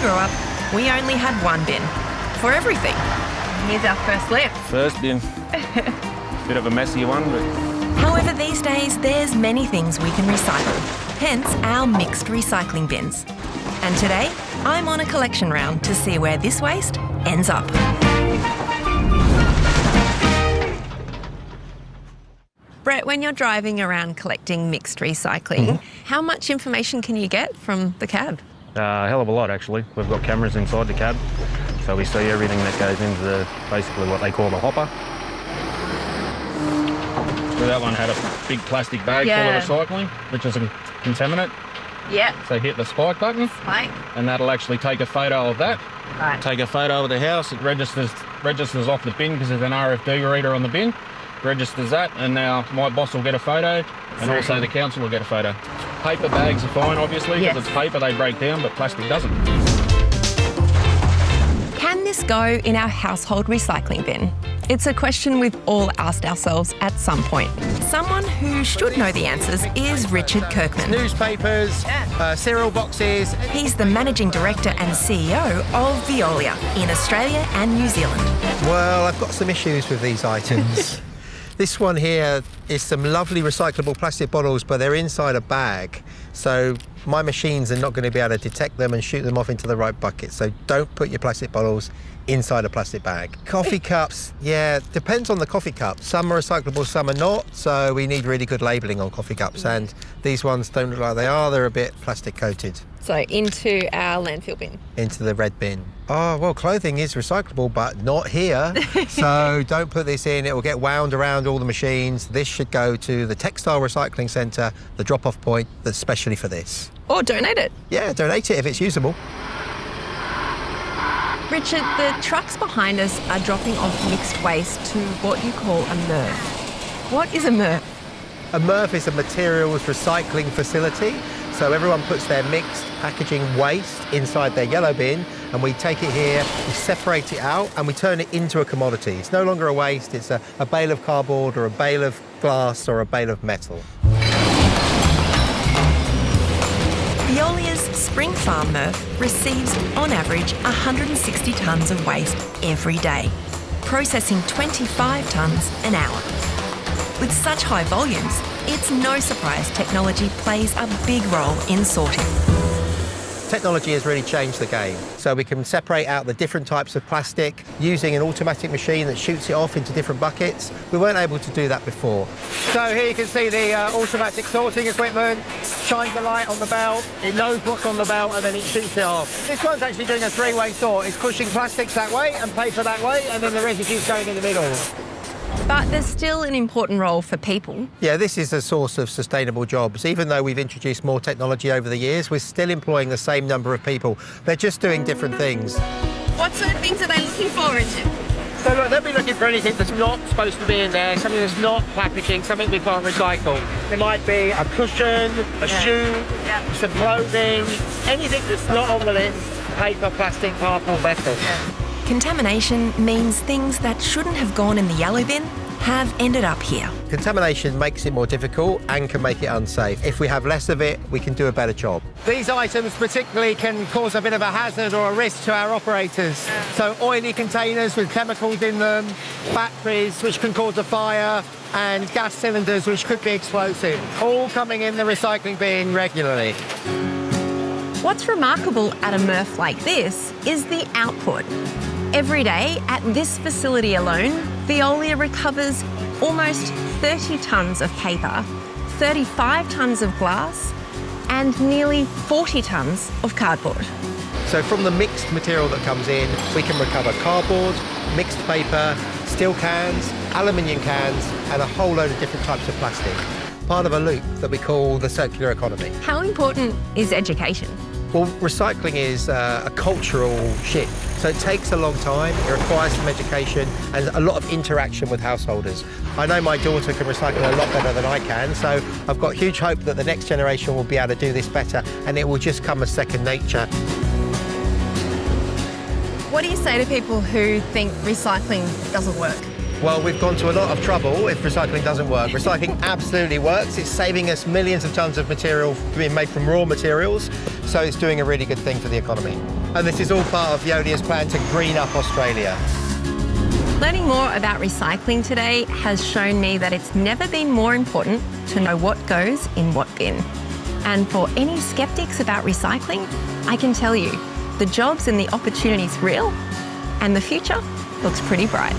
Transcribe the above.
grew up, we only had one bin for everything. Here's our first lift. First bin. Bit of a messy one, but... However, these days, there's many things we can recycle, hence our mixed recycling bins. And today, I'm on a collection round to see where this waste ends up. Brett, when you're driving around collecting mixed recycling, how much information can you get from the cab? A hell of a lot, actually. We've got cameras inside the cab, so we see everything that goes into basically what they call the hopper. So that one had a big plastic bag full of recycling, which is a contaminant. Yeah. So hit the spike button, and that'll actually take a photo of that. Right. Take a photo of the house. It registers off the bin because there's an RFD reader on the bin. Registers that, and now my boss will get a photo, and also the council will get a photo. Paper bags are fine, obviously, because it's paper, they break down, but plastic doesn't. Can this go in our household recycling bin? It's a question we've all asked ourselves at some point. Someone who should know the answers is Richard Kirkman. Newspapers, cereal boxes. He's the Managing Director and CEO of Veolia in Australia and New Zealand. Well, I've got some issues with these items. This one here is some lovely recyclable plastic bottles, but they're inside a bag. So my machines are not going to be able to detect them and shoot them off into the right bucket. So don't put your plastic bottles inside a plastic bag. Coffee cups, yeah, depends on the coffee cup. Some are recyclable, some are not. So we need really good labelling on coffee cups. And these ones don't look like they are. They're a bit plastic coated. So into our landfill bin. Into the red bin. Oh, well, clothing is recyclable, but not here. So don't put this in. It will get wound around all the machines. This should go to the textile recycling centre, the drop-off point that's specially for this. Or donate it. Yeah, donate it if it's usable. Richard, the trucks behind us are dropping off mixed waste to what you call a MRF. What is a MRF? A MRF is a materials recycling facility. So everyone puts their mixed packaging waste inside their yellow bin, and we take it here, we separate it out, and we turn it into a commodity. It's no longer a waste, it's a bale of cardboard or a bale of glass or a bale of metal. Veolia's Spring Farm MRF receives, on average, 160 tonnes of waste every day, processing 25 tonnes an hour. With such high volumes, it's no surprise technology plays a big role in sorting. Technology has really changed the game. So we can separate out the different types of plastic using an automatic machine that shoots it off into different buckets. We weren't able to do that before. So here you can see the automatic sorting equipment, shines the light on the belt, it knows what's on the belt, and then it shoots it off. This one's actually doing a three-way sort. It's pushing plastics that way and paper that way, and then the residue's going in the middle. But there's still an important role for people. Yeah, this is a source of sustainable jobs. Even though we've introduced more technology over the years, we're still employing the same number of people. They're just doing different things. What sort of things are they looking for, Richard? So look, they'll be looking for anything that's not supposed to be in there, something that's not packaging, something we can't recycle. It might be a cushion, a shoe, some clothing, anything that's not on the list, paper, plastic, cardboard, metal. Contamination means things that shouldn't have gone in the yellow bin have ended up here. Contamination makes it more difficult and can make it unsafe. If we have less of it, we can do a better job. These items particularly can cause a bit of a hazard or a risk to our operators. So oily containers with chemicals in them, batteries which can cause a fire, and gas cylinders which could be explosive, all coming in the recycling bin regularly. What's remarkable at a MRF like this is the output. Every day at this facility alone, Veolia recovers almost 30 tonnes of paper, 35 tonnes of glass, and nearly 40 tonnes of cardboard. So from the mixed material that comes in, we can recover cardboard, mixed paper, steel cans, aluminium cans, and a whole load of different types of plastic. Part of a loop that we call the circular economy. How important is education? Well, recycling is a cultural shift. So it takes a long time, it requires some education and a lot of interaction with householders. I know my daughter can recycle a lot better than I can, so I've got huge hope that the next generation will be able to do this better and it will just come as second nature. What do you say to people who think recycling doesn't work? Well, we've gone to a lot of trouble if recycling doesn't work. Recycling absolutely works. It's saving us millions of tonnes of material being made from raw materials, so it's doing a really good thing for the economy. And this is all part of Veolia's plan to green up Australia. Learning more about recycling today has shown me that it's never been more important to know what goes in what bin. And for any skeptics about recycling, I can tell you, the jobs and the opportunity's real, and the future looks pretty bright.